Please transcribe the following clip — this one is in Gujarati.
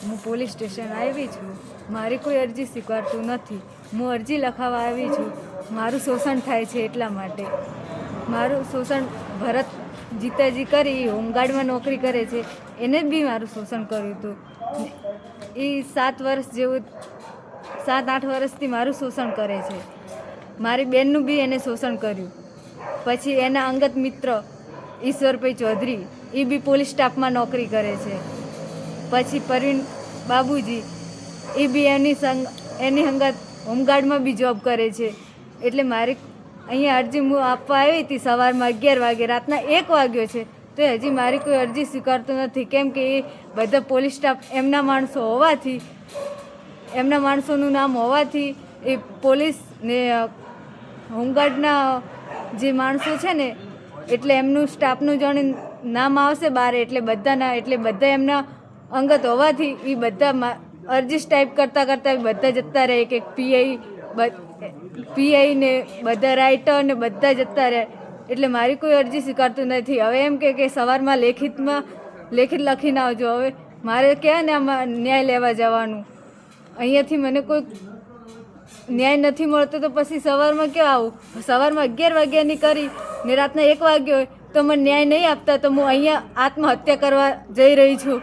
હું પોલીસ સ્ટેશન આવી છું, મારી કોઈ અરજી સ્વીકારતું નથી. હું અરજી લખાવવા આવી છું, મારું શોષણ થાય છે એટલા માટે. મારું શોષણ ભરત જીતાજી કરી હોમગાર્ડમાં નોકરી કરે છે, એને બી મારું શોષણ કર્યું હતું. એ 7-8 વર્ષથી મારું શોષણ કરે છે. મારી બેનનું બી એને શોષણ કર્યું. પછી એના અંગત મિત્ર ઈશ્વરભાઈ ચૌધરી એ બી પોલીસ સ્ટાફમાં નોકરી કરે છે. પછી પરવીન બાબુજી એ બી એની અંગત હોમગાર્ડમાં બી જોબ કરે છે. એટલે મારી અહીંયા અરજી હું આપવા આવી હતી સવારમાં 11 વાગે, રાતના 1 વાગ્યો છે તો હજી મારી કોઈ અરજી સ્વીકારતું નથી. કેમ કે એ બધા પોલીસ સ્ટાફ એમના માણસોનું નામ હોવાથી એ પોલીસ ને હોમગાર્ડના જે માણસો છે ને એટલે એમનું સ્ટાફનું જાણે નામ આવશે બહાર એટલે બધા એમના અંગત હોવાથી એ બધા અરજી ટાઈપ કરતાં બધા જતા રહે. કે પીઆઈ ને બધા રાઇટર ને બધા જતા રહે. એટલે મારી કોઈ અરજી સ્વીકારતું નથી. હવે એમ કે સવારમાં લેખિત લખીને આવજો. હવે મારે ક્યાં ને આમાં ન્યાય લેવા જવાનું? અહીંયાથી મને કોઈ ન્યાય નથી મળતો તો પછી સવારમાં ક્યાં આવું? સવારમાં 11 વાગ્યાની કરી ને રાતના 1 વાગ્યો તો મને ન્યાય નહીં આપતા તો હું અહીંયા આત્મહત્યા કરવા જઈ રહી છું.